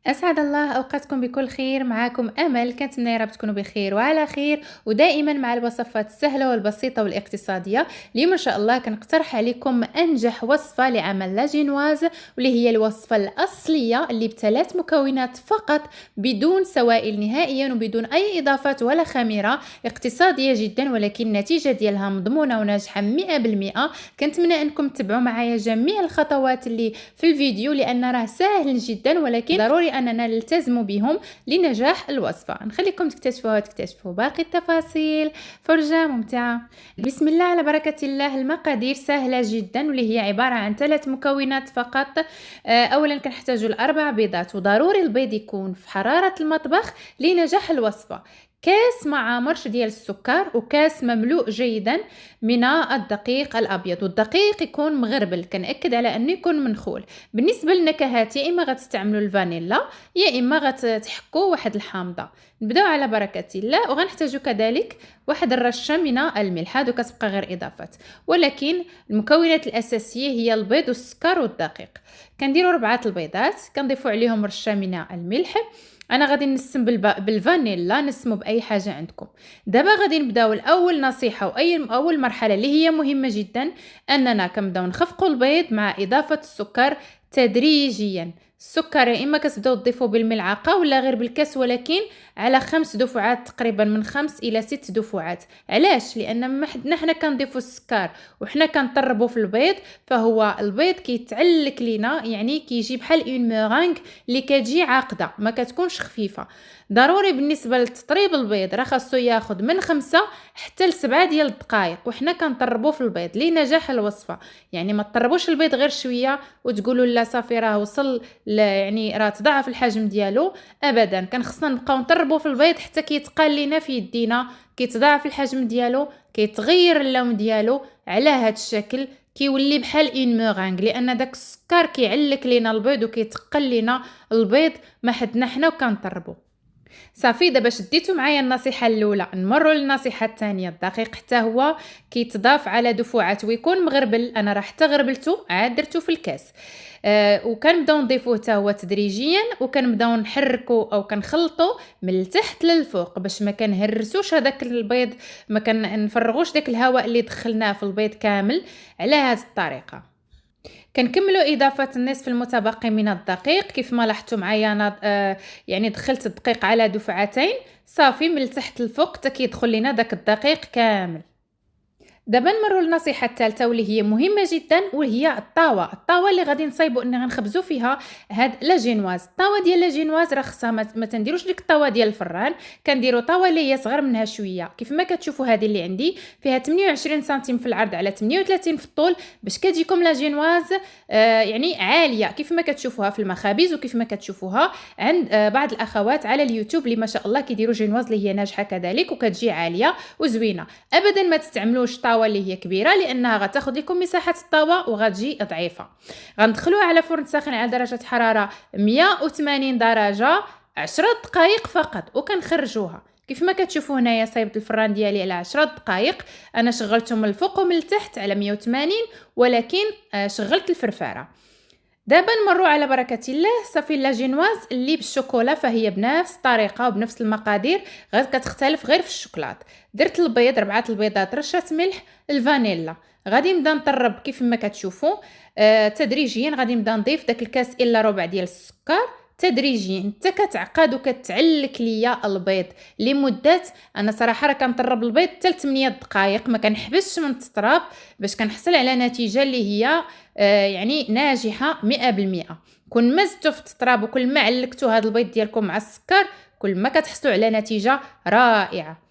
أسعد الله أوقاتكم بكل خير. معاكم أمل، كنتمنى يا رب تكونوا بخير وعلى خير ودائما مع الوصفات السهلة والبسيطة والاقتصادية. اليوم إن شاء الله كنقترح عليكم أنجح وصفة لعمل لاجينواز، واللي هي الوصفة الأصلية اللي بثلاث مكونات فقط، بدون سوائل نهائيا وبدون أي إضافات ولا خميرة، اقتصادية جدا ولكن النتيجة ديالها مضمونة وناجحة 100%. كنتمنى أنكم تتبعوا معايا جميع الخطوات اللي في الفيديو، لأن راه سهل جدا ولكن ضروري أننا نلتزم بهم لنجاح الوصفة. نخليكم تكتشفوا باقي التفاصيل، فرجة ممتعة. بسم الله على بركة الله. المقادير سهلة جدا واللي هي عبارة عن 3 مكونات فقط. أولا كنحتاجوا 4 بيضات، وضروري البيض يكون في حرارة المطبخ لنجاح الوصفة. كاس مع مرش ديال السكر، وكاس مملوء جيدا من الدقيق الأبيض، والدقيق يكون مغربل، كنأكد على أنه يكون منخول. بالنسبة للنكهات يا إما غتستعملوا الفانيلا يا إما غتحكوا واحد الحامضة. نبداو على بركة الله. وغنحتاجوا كذلك واحد الرشة من الملح، هادو كتبقى غير إضافات، ولكن المكونات الأساسية هي البيض والسكر والدقيق. كنديروا 4 البيضات، كنضيفوا عليهم رشة من الملح. انا غادي نسم بالفانيلا، نسمو باي حاجه عندكم. دابا غادي نبداو الاول نصيحه اول مرحله اللي هي مهمه جدا، اننا كنبداو نخفقوا البيض مع اضافه السكر تدريجيا. السكر يا اما كتبداو تضيفوا بالملعقه ولا غير بالكاس، ولكن على 5 دفعات تقريبا، من 5 الى 6 دفعات. علاش؟ لان حنا كنضيفوا السكر وحنا كنطربوا في البيض، فهو البيض كيتعلك لينا، يعني كيجي بحال اون مورانغ اللي كتجي عاقده، ما كتكونش خفيفه. ضروري بالنسبه لتطريب البيض راه خاصو ياخذ من 5 حتى ل7 ديال الدقائق وحنا كنطربوا في البيض لنجاح الوصفه. يعني ما تطربوش البيض غير شويه وتقولوا لا صافي راه وصل يعني راه تضاعف الحجم ديالو. ابدا، كان خصنا نبقاو نطربوا في البيض حتى كيتقال لينا في يدينا، كيتضاعف الحجم ديالو، كيتغير اللون ديالو على هذا الشكل، كيولي بحال اون مورانغ، لان داك السكر كيعلك لينا البيض وكيتقل لينا البيض ما حدنا حنا وكنطربوا. صافي، دابا شديتو معايا النصيحه الاولى، نمروا للنصيحه الثانيه. الدقيق حتى هو كيتضاف على دفعات ويكون مغربل. انا راه حتى غربلتو عاد درتو في الكاس. وكنبداو نضيفوه حتى هو تدريجيا، وكنبداو نحركو او كنخلطو من التحت للفوق باش ما كنهرسوش هذاك البيض، ما كنفرغوش داك الهواء اللي دخلناه في البيض كامل. على هذه الطريقه كنكملوا اضافه النصف المتبقي من الدقيق. كيف ما لاحظتوا معايا انا يعني دخلت الدقيق على دفعتين، صافي من التحت للفوق حتى كيدخل لينا داك الدقيق كامل. دابا نمروا للنصيحه الثالثه واللي هي مهمه جدا، وهي الطاوه اللي غادي نصايبوا ان غنخبزوا فيها هاد لاجينواز. الطاوه ديال لاجينواز راه خصها ما تنديروش ديك الطاوه ديال الفران، كنديروا طاوه اللي هي صغر منها شويه. كيف ما كتشوفوا هذه اللي عندي فيها 28 سنتيم في العرض على 38 في الطول، باش كتجيكم لاجينواز يعني عاليه، كيف ما كتشوفوها في المخابز وكيف ما كتشوفوها عند بعض الاخوات على اليوتيوب اللي ما شاء الله كيديروا جينواز اللي هي ناجحه كذلك وكتجي عاليه وزوينه. ابدا ما تستعملوش طاوه اللي هي كبيره، لانها غتاخذ لكم مساحه الطاوه وغتجي ضعيفه. غندخلوها على فرن ساخن على درجه حراره 180 درجه 10 دقائق فقط، وكنخرجوها. كيف ما كتشوفوا هنايا صايبت الفران ديالي على 10 دقائق. انا شغلتهم من الفوق ومن التحت على 180، ولكن شغلت الفرفاره. دابا نمروا على بركه الله. صافي لاجينواز اللي بالشوكولا فهي بنفس الطريقه وبنفس المقادير، غير كتختلف غير في الشوكولات. درت البيض 4 البيضات، رشه ملح، الفانيلا. غادي نبدا نطرب كيف ما كتشوفوا تدريجيا. غادي نبدا نضيف داك الكاس الا ربع ديال السكر تدريجيا حتى كتعقد وكتعلك ليا البيض لمده، انا صراحه راه كنطرب البيض حتى 8 دقائق، ما كنحبسش من التطراب باش كنحصل على نتيجه اللي هي يعني ناجحه 100%. كل ما زدتوا في التطراب وكل ما علكتوا هذا البيض ديالكم مع السكر، كل ما كتحصلوا على نتيجه رائعه.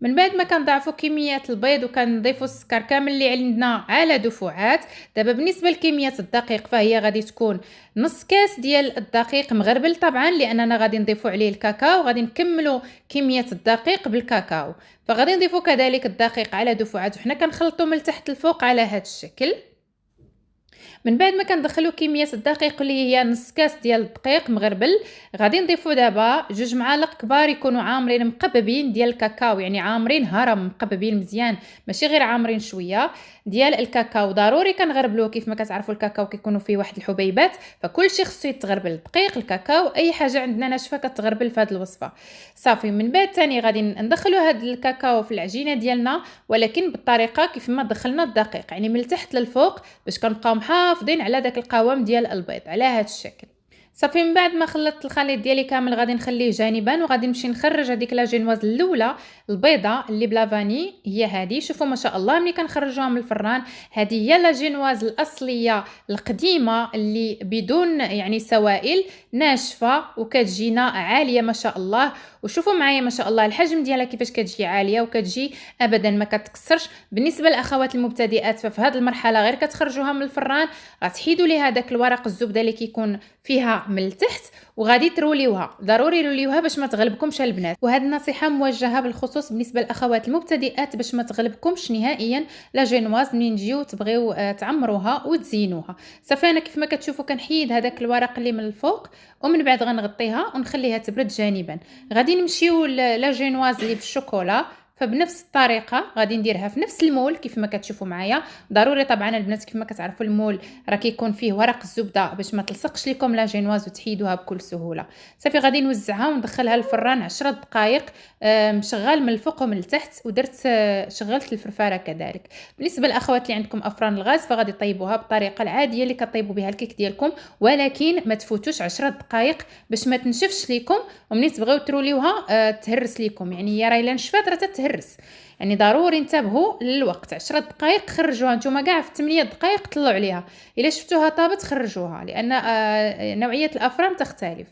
من بعد ما كنضاعفوا كميه البيض وكنضيفوا السكر كامل اللي عندنا على دفعات. دابا بالنسبه لكميه الدقيق فهي غادي تكون نص كاس ديال الدقيق مغربل طبعا، لاننا غادي نضيفوا عليه الكاكاو، غادي نكملوا كميه الدقيق بالكاكاو. فغادي نضيفوا كذلك الدقيق على دفعات وحنا كنخلطوا من التحت للفوق على هذا الشكل. من بعد ما كندخلو كميه الدقيق اللي هي نص كاس ديال الدقيق مغربل، غادي نضيفو دابا 2 معالق كبار يكونوا عامرين مقببين ديال الكاكاو، يعني عامرين هرم مقببين مزيان ماشي غير عامرين شويه ديال الكاكاو. ضروري كنغربلوه، كيف ما كتعرفوا الكاكاو كيكونوا فيه واحد الحبيبات، فكلشي خصو يتغربل، الدقيق الكاكاو اي حاجه عندنا ناشفه كتغربل في هذه الوصفه. صافي من بعد ثاني غادي ندخلوا هذا الكاكاو في العجينه ديالنا، ولكن بالطريقه كيف ما دخلنا الدقيق، يعني من التحت للفوق باش كنبقاو محافظين على داك القوام ديال البيض على هذا الشكل. صافي من بعد ما خلطت الخليط ديالي كامل غادي نخليه جانبا، وغادي نمشي نخرج هذيك لا جينواز الاولى البيضه اللي بلا فاني، هي هذه. شوفوا ما شاء الله ملي كنخرجوها من الفران هذه هي لا جينواز الاصليه القديمه اللي بدون يعني سوائل، ناشفه وكتجينا عاليه ما شاء الله. وشوفوا معايا ما شاء الله الحجم ديالها كيفاش كتجي عاليه وكتجي ابدا ما كتكسرش. بالنسبه للاخوات المبتدئات ففي هذه المرحله غير كتخرجوها من الفران غتحيدوا ليها داك الورق الزبده اللي كيكون فيها من التحت، وغادي تروليوها، ضروري روليوها باش ما تغلبكمش البنات. وهذه النصيحه موجهه بالخصوص بالنسبه للاخوات المبتدئات باش ما تغلبكمش نهائيا لا جينواز منين تجيو تبغيو تعمروها وتزينوها. صافي انا كيف ما كتشوفوا كنحيد هذاك الورق اللي من الفوق، ومن بعد غنغطيها ونخليها تبرد جانبا. غادي نمشيو لا جينواز اللي بالشوكولا، فبنفس الطريقه غادي نديرها في نفس المول كيف ما كتشوفوا معايا. ضروري طبعا البنات كيف ما كتعرفوا المول راه كيكون فيه ورق الزبده باش ما تلصقش لكم لا جينواز وتحيدوها بكل سهوله. صافي غادي نوزعها وندخلها للفران 10 دقائق مشغل من الفوق ومن التحت، ودرت شغلت الفرفاره كذلك. بالنسبه للاخوات اللي عندكم افران الغاز فغادي طيبوها بالطريقه العاديه اللي كطيبوا بها الكيك ديالكم، ولكن ما تفوتوش 10 دقائق باش ما تنشفش لكم، ومنين تبغيو تروليوها تهرس لكم، يعني هي راه الا نشفات راه تتهرس، يعني ضروري انتبهوا للوقت. 10 دقائق خرجوها نتوما كاع في 8 دقائق طلعوا عليها، الا شفتوها طابت خرجوها لان نوعيه الافران تختلف.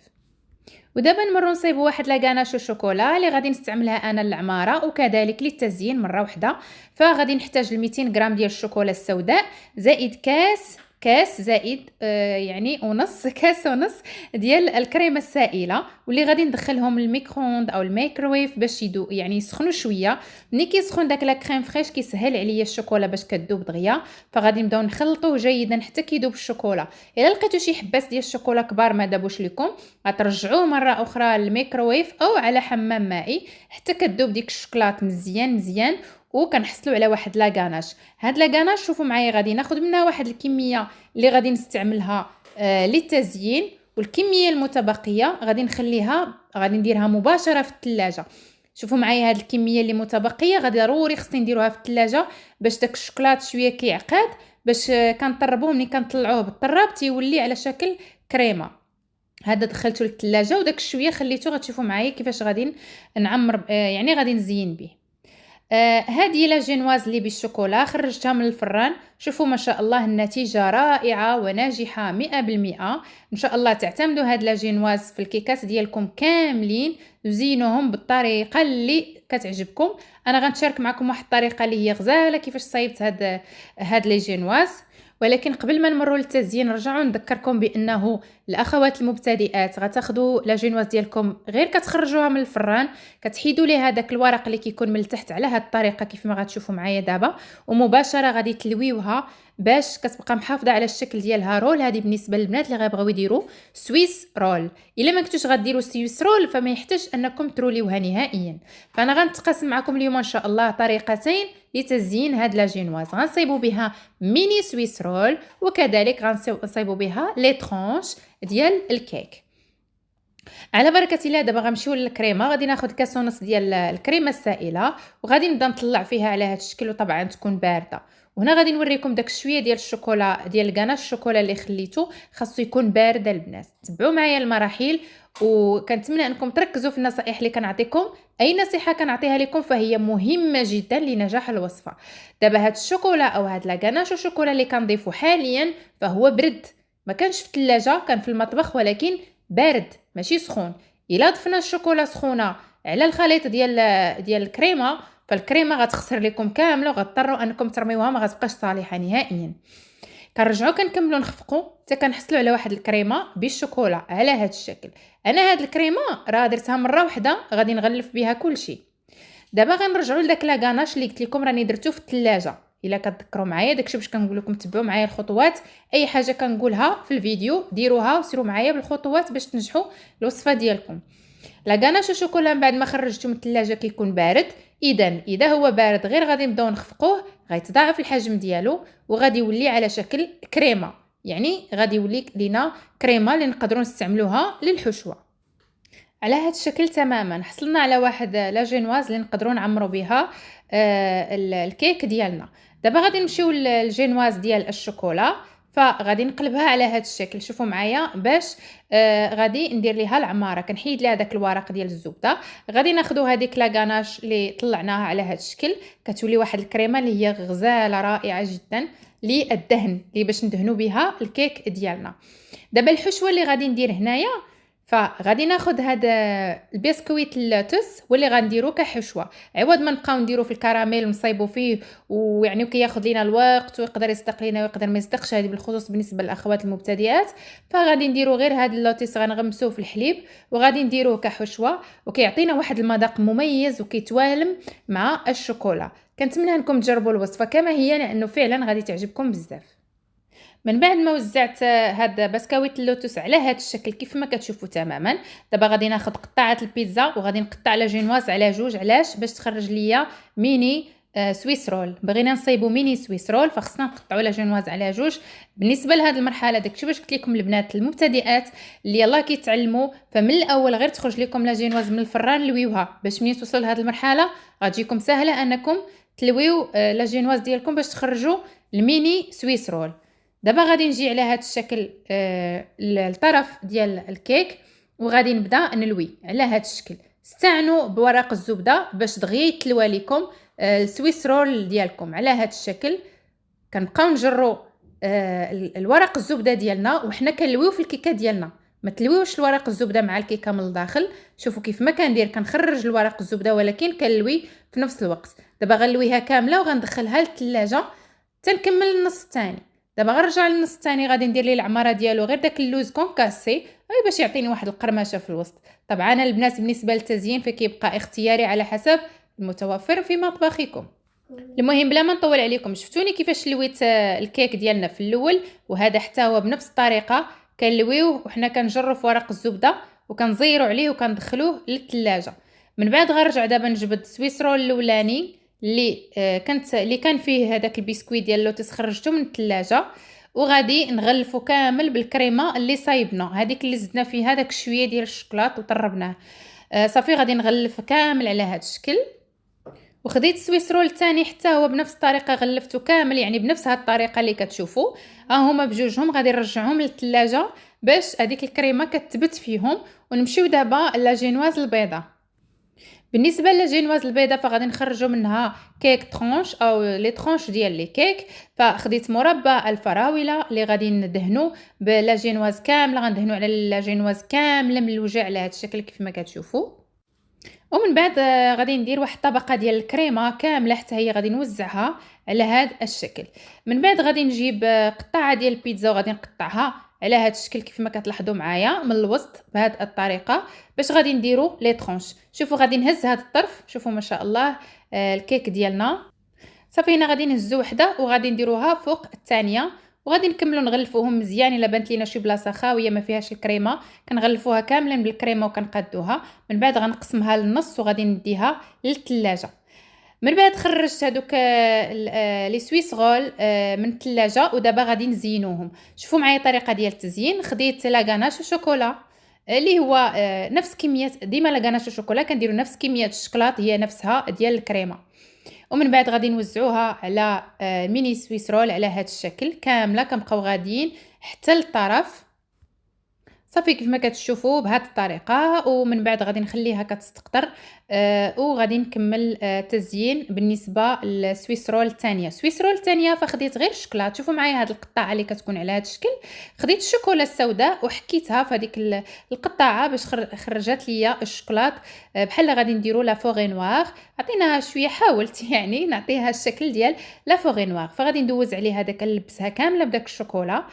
ودابا نمروا نصيبوا واحد لاكاناش الشوكولا اللي غادي نستعملها انا للعماره وكذلك للتزيين مره واحده. فغادي نحتاج 200 غرام ديال الشوكولا السوداء زائد كاس زائد يعني ونص كاس ونص ديال الكريمه السائله، واللي غادي ندخلهم الميكرووند او الميكروويف باش يعني يسخنوا شويه. ملي كيسخن داك لا كريم فريش كيسهل عليا الشوكولا باش كذوب دغيا، فغادي نبداو نخلطوه جيدا حتى كيذوب الشوكولا. الا لقيتو شي حبات ديال الشوكولا كبار ما دابوش لكم غترجعوه مره اخرى للميكروويف او على حمام مائي حتى كذوب ديك الشوكولات مزيان وكنحصلوا على واحد لاكاناش. هاد لاكاناش شوفوا معايا غادي ناخذ منها واحد الكميه اللي غادي نستعملها للتزيين، والكميه المتبقيه غادي نخليها غادي نديرها مباشره في الثلاجه. شوفوا معايا هاد الكميه اللي متبقيه غادي ضروري خصني نديروها في الثلاجه باش داك الشوكولات شويه كيعقاد، باش كنطربوه ملي كنطلعوه بالطراب تيولي على شكل كريمه. هذا دخلته للثلاجه وداك الشويه خليته، غتشوفوا معايا كيفاش غادي نعمر يعني غادي نزين به. هذه لا جينواز اللي بالشوكولا خرجتها من الفران. شوفوا ما شاء الله النتيجه رائعه وناجحه 100%. ان شاء الله تعتمدوا هاد لا جينواز في الكيكات ديالكم كاملين، زينوهم بالطريقه اللي كتعجبكم. انا غنشارك معكم واحد الطريقه اللي هي غزاله كيفاش صايبت هاد لي جينواز. ولكن قبل ما نمروا للتزيين نرجعوا نذكركم بانه الاخوات المبتدئات غتاخذوا لا جينواز ديالكم غير كتخرجوها من الفران، كتحيدوا ليها داك الورق اللي كيكون من التحت على هاد الطريقه كيف ما غتشوفوا معايا دابا، ومباشره غادي تلويوها باش كتبقى محافظه على الشكل ديالها رول. هذه بالنسبه للبنات اللي غيبغيو يديروا سويس رول. الا ما كنتوش غديروا سويس رول فما يحتاج انكم تروليوها نهائيا. فانا غنتقاسم معكم اليوم ان شاء الله طريقتين لتزيين هاد لا جينواز. غنصيبوا بها ميني سويس رول، وكذلك غنصيبوا بها لي ترونش ديال الكيك. على بركه الله دابا غنمشيو للكريمه. غادي ناخذ كاس ونص ديال الكريمه السائله وغادي نبدا نطلع فيها على هذا الشكل، وطبعا تكون بارده. وهنا غادي نوريكم داك شويه ديال الشوكولا ديال الكاناش الشوكولا اللي خليته خاصو يكون بارد البنات. تبعوا معايا المراحل وكنتمنى انكم تركزوا في النصائح اللي كنعطيكم. اي نصيحه كنعطيها لكم فهي مهمه جدا لنجاح الوصفه. دابا هاد الشوكولا او هاد لاكاناش الشوكولا اللي كنضيفو حاليا فهو برد، ما كانش في الثلاجه، كان في المطبخ ولكن بارد ماشي سخون. الا ضفنا الشوكولا سخونه على الخليط ديال الكريمه فالكريمه غتخسر لكم كامله وغتضطروا انكم ترميوها، ما غتبقاش صالحه نهائيا. كنرجعوا كنكملوا نخفقوا حتى كنحصلوا على واحد الكريمه بالشوكولا على هذا الشكل. انا هاد الكريمه راه درتها مره واحده غادي نغلف بها كلشي. دابا غنرجعوا لداك لاكاناش اللي قلت لكم راني درتو في الثلاجه. الا كتذكروا معايا داكشي باش كنقول لكم تبعوا معايا الخطوات. اي حاجه كنقولها في الفيديو ديروها وسيروا معايا بالخطوات باش تنجحوا الوصفه ديالكم. لا غاناش الشوكولا من بعد ما خرجتو من الثلاجه كيكون بارد، اذا هو بارد غير غادي نبداو نخفقوه، غيتضاعف الحجم ديالو وغادي يولي على شكل كريمه، يعني غادي يولي لينا كريمه اللي نقدروا نستعملوها للحشوه. على هذا الشكل تماما حصلنا على واحد لا جينواز اللي نقدروا نعمروا بها الكيك ديالنا. دابا غادي نمشيو للجينواز ديال الشوكولا، فغادي نقلبها على هذا الشكل. شوفوا معايا باش غادي ندير ليها العماره. كنحيد لها داك الورق ديال الزبده، غادي ناخذوا هذيك لا غاناش اللي طلعناها على هذا الشكل، كتولي واحد الكريمه اللي هي غزاله رائعه جدا للدهن، اللي باش ندهنوا بها الكيك ديالنا. دابا الحشوه اللي غادي ندير هنايا، فغادي ناخذ هذا البسكويت اللوتس واللي غنديرو كحشوه، عوض ما نبقاو نديرو في الكراميل ونصايبو فيه ويعني كياخذ لينا الوقت ويقدر يصدق لينا ويقدر ما يصدقش، هذه بالخصوص بالنسبه للاخوات المبتدئات. فغادي نديرو غير هذا اللوتس غنغمسوه في الحليب وغادي نديروه كحشوه، وكيعطينا واحد المذاق مميز وكيتوالم مع الشوكولا. كنتمنى انكم تجربوا الوصفه كما هي لانه فعلا غادي تعجبكم بزاف. من بعد ما وزعت هاد بسكويت اللوتس على هاد الشكل كيف ما كتشوفوا تماما، دابا غادي ناخذ قطعه البيتزا وغادي نقطع لا جينواز على جوج. علاش؟ باش تخرج ليا ميني سويس رول. بغينا نصايبوا ميني سويس رول فخصنا نقطعوا لا جينواز على جوج. بالنسبه لهاد المرحله داكشي باش قلت لكم البنات المبتدئات اللي يلاه كيتعلموا، فمن الاول غير تخرج لكم لا جينواز من الفران لويوها باش منين توصلوا لهاد المرحله غتجيكم سهله انكم تلويو لا جينواز ديالكم باش تخرجوا الميني سويس رول. دابا غادي نجي على هذا الشكل الطرف ديال الكيك وغادي نبدا نلوي على هذا الشكل. استعنوا بورق الزبده باش دغيا يتلوى لكم السويس رول ديالكم على هذا الشكل. كنبقاو نجروا الورق الزبده ديالنا وحنا كنلويو في الكيكه ديالنا، ما تلويوش الورق الزبده مع الكيكه من الداخل. شوفوا كيف ما كندير، كنخرج الورق الزبده ولكن كنلوي في نفس الوقت. دابا غنلويها كامله وغندخلها للثلاجه تنكمل النص الثاني. دابا غنرجع للنص الثاني غادي ندير ليه العماره ديالو غير داك اللوز كونكاسي غير باش يعطيني واحد القرمشه في الوسط. طبعا البنات بالنسبه للتزيين فكيبقى اختياري على حسب المتوفر في مطبخكم. المهم بلا ما نطول عليكم، شفتوني كيفاش لويت الكيك ديالنا في الاول، وهذا حتى هو بنفس الطريقه كنلويوه وحنا كنجروا في ورق الزبده وكنزيروا عليه وكندخلوه للثلاجه. من بعد غنرجع دابا نجبد سويس رول الاولاني اللي كان فيه هذاك البسكويت ديال اللوتس خرجته من الثلاجه، وغادي نغلفو كامل بالكريمه اللي صايبنا، هذيك اللي زدنا فيها داك شويه ديال الشوكولاط وطربناه. صافي غادي نغلف كامل على هذا الشكل. وخديت السويس رول الثاني حتى هو بنفس الطريقه غلفته كامل، يعني بنفس هاد الطريقه اللي كتشوفوا ها هما بجوجهم. غادي نرجعهم للثلاجه باش هذيك الكريمه كتثبت فيهم. ونمشيو دابا لاجينواز البيضه. بالنسبه للجينواز البيضه فغادي نخرجوا منها كيك ترونش او لي ترونش ديال لي كيك. فخديت مربى الفراوله اللي غادي ندهنوا بلاجينواز كامله، غندهنوا على اللاجينواز كامله من الوجه على هذا الشكل كيف ما كتشوفوا. ومن بعد غادي ندير واحد الطبقه ديال الكريمه كامله حتى هي غادي نوزعها على هذا الشكل. من بعد غادي نجيب قطعه ديال البيتزا وغادي نقطعها على هذا الشكل كيف ما كتلاحظوا معايا من الوسط بهذه الطريقه باش غادي نديروا لي ترونش. شوفوا غادي نهز هذا الطرف، شوفوا ما شاء الله الكيك ديالنا. صافي هنا غادي نهزوا وحده وغادي نديروها فوق الثانيه وغادي نكملوا نغلفوهم مزيان. الا بانت لينا شي بلاصه خاويه ما فيهاش الكريمه كنغلفوها كاملا بالكريمه وكنقادوها. من بعد غنقسمها للنص وغادي نديها للثلاجه. من بعد خرجت هذوك لي سويس رول من الثلاجه ودابا غادي نزينوهم. شوفوا معايا الطريقه ديال التزيين. خديت لا غاناش الشوكولا اللي هو نفس كميه، ديما لا غاناش الشوكولا كنديروا نفس كميه الشوكولات هي نفسها ديال الكريمه. ومن بعد غادي نوزعوها على ميني سويس رول على هذا الشكل كامله. كنبقاو غاديين حتى للطرف صافي كيف ما كتشوفوا بهذه الطريقه. ومن بعد غادي نخليها كتستقطر وغادي نكمل تزيين بالنسبه للسويس رول الثانيه. سويس رول الثانيه فخديت غير الشوكولاط. شوفوا معايا هذه القطعه اللي كتكون على هذا الشكل. خديت الشوكولا السوداء وحكيتها في هذيك القطعه باش خرجت ليا الشوكولاط بحال غادي نديروا لا فوغي نوار. عطيناها شويه، حاولت يعني نعطيها الشكل ديال لا فوغي نوار. فغادي ندوز عليها داك نلبسها كامله بداك الشوكولا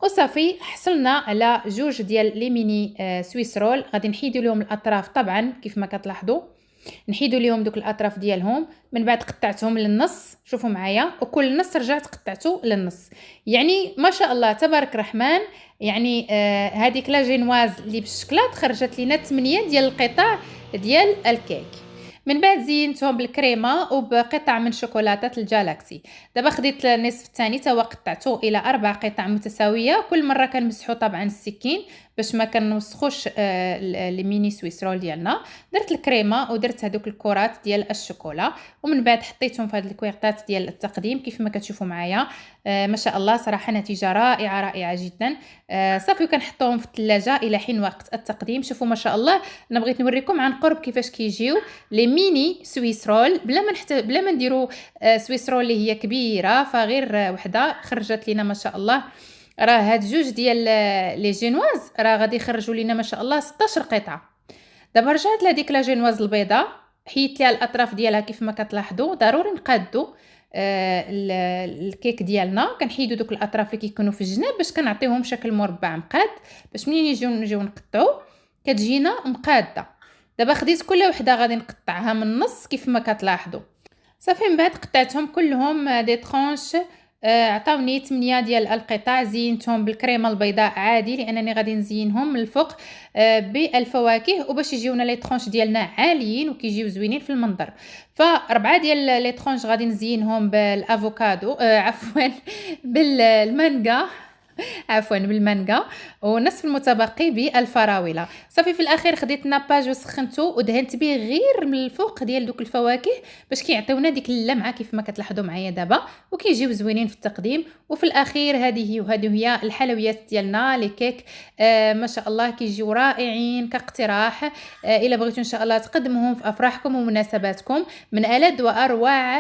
وصافي حصلنا على جوج ديال لي ميني سويس رول. غادي نحيدوا لهم الاطراف طبعا كيف ما كتلاحظوا. نحيدوا ليهم دوك الاطراف ديالهم. من بعد قطعتهم للنص، شوفوا معايا، وكل نص رجعت قطعته للنص. يعني ما شاء الله تبارك الرحمن. يعني هذيك لا جينواز اللي بالشكلاط خرجت لينا 8 ديال القطع ديال الكيك. من بعد زينتهم بالكريمه وبقطع من شوكولاته الجالاكسي. دابا خديت النصف الثاني توا قطعته الى 4 قطع متساويه. كل مره كنمسحوا طبعا السكين باش ما كنوسخوش لي ميني سويس رول ديالنا. درت الكريمه ودرت هذوك الكرات ديال الشوكولا، ومن بعد حطيتهم في هذه الكويغطات ديال التقديم كيف ما كتشوفوا معايا. ما شاء الله صراحه نتيجه رائعه جدا. صافي وكنحطوهم في الثلاجه الى حين وقت التقديم. شوفوا ما شاء الله، انا بغيت نوريكم عن قرب كيفاش كيجيو لي ميني سويس رول بلا ما نديروا سويس رول اللي هي كبيره. فغير وحده خرجت لينا ما شاء الله. راه هاد جوج ديال لي جينواز راه غادي يخرجوا لينا ما شاء الله 16 قطعه. دابا رجعت لهاديك لا جينواز البيضاء، حيدت ليها الاطراف ديالها كيف ما كتلاحظوا. ضروري نقادوا الكيك ديالنا. كنحيدوا دوك الاطراف اللي كيكونوا في الجناب باش كنعطيوهم شكل مربع مقاد، باش منين نجيو نقطعوا كتجينا مقاده. دابا خديت كل وحده غادي نقطعها من النص كيف ما كتلاحظوا. صافي من بعد قطعتهم كلهم دي طرونش. عطاوني 8 ديال القطع. زينتهم بالكريمه البيضاء عادي لانني غادي نزينهم من الفوق بالفواكه، وباش يجيونا لي طرونش ديالنا عاليين وكيجيو زوينين في المنظر. ف4 ديال لي طرونش غادي نزينهم بالافوكادو عفوا بالمانغا عفوا بالمانغا، ونصف المتبقي بالفراوله. صافي في الاخير خديت ناباج وسخنته ودهنت به غير من الفوق ديال دوك الفواكه باش كيعطيونا ديك اللمعه كيف ما كتلاحظوا معايا دابا، وكيجيو زوينين في التقديم. وفي الاخير هذه هي الحلويات ديالنا لي كيك. ما شاء الله كيجيو رائعين كاقتراح. الا بغيتوا ان شاء الله تقدموهم في افراحكم ومناسباتكم، من ألذ واروع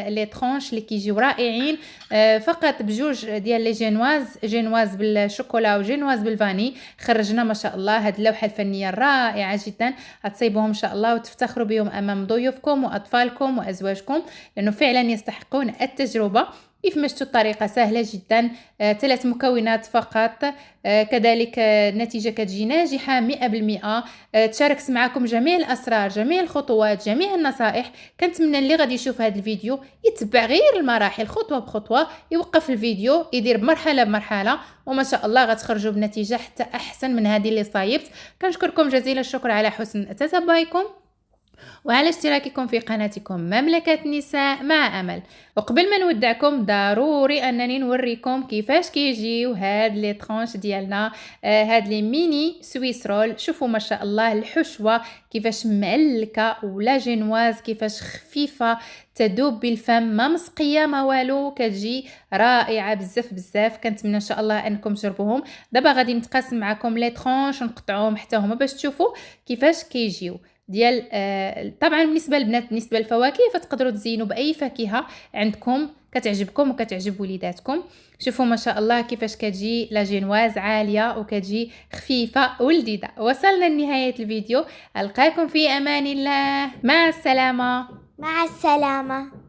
لي طرونش اللي كيجيو رائعين. فقط بجوج ديال لي جينواز بالشوكولا وجينواز بالفاني خرجنا ما شاء الله هاد اللوحه الفنيه الرائعه جدا. غتصيبوهم ان شاء الله وتفتخروا بهم امام ضيوفكم واطفالكم وازواجكم، لانه فعلا يستحقون التجربه. كيف ما شفتوا الطريقه سهله جدا، 3 مكونات فقط. كذلك النتيجه كتجي ناجحه 100%. تشاركت معكم جميع الاسرار، جميع الخطوات، جميع النصائح. كنتمنى اللي غادي يشوف هذا الفيديو يتبع غير المراحل خطوه بخطوه، يوقف الفيديو يدير مرحله بمرحله، وما شاء الله غتخرجوا بنتيجه حتى احسن من هذه اللي صايبت. كنشكركم جزيل الشكر على حسن تتبعكم وعلى اشتراككم في قناتكم مملكة النساء مع أمل. وقبل ما نودعكم ضروري أنني نوريكم كيفاش كيجيو هاد لي طرونش ديالنا، هاد لي ميني سويس رول. شوفوا ما شاء الله الحشوة كيفاش معلكة، ولا جينواز كيفاش خفيفة تذوب بالفم، ما مسقيه ما والو، كتجي رائعه بزاف. كنتمنى ان شاء الله انكم تجربوهم. دابا غادي نتقاسم معكم لي طرونش ونقطعوهم حتى هما باش تشوفوا كيفاش كيجيو ديال طبعا بالنسبه للبنات بالنسبه للفواكه فتقدروا تزينوا باي فاكهه عندكم كتعجبكم وكتعجب وليداتكم. شوفوا ما شاء الله كيفاش كتجي لا جينواز عاليه وكتجي خفيفه ولذيذه. وصلنا لنهايه الفيديو، القاكم في امان الله، مع السلامه. مع السلامة.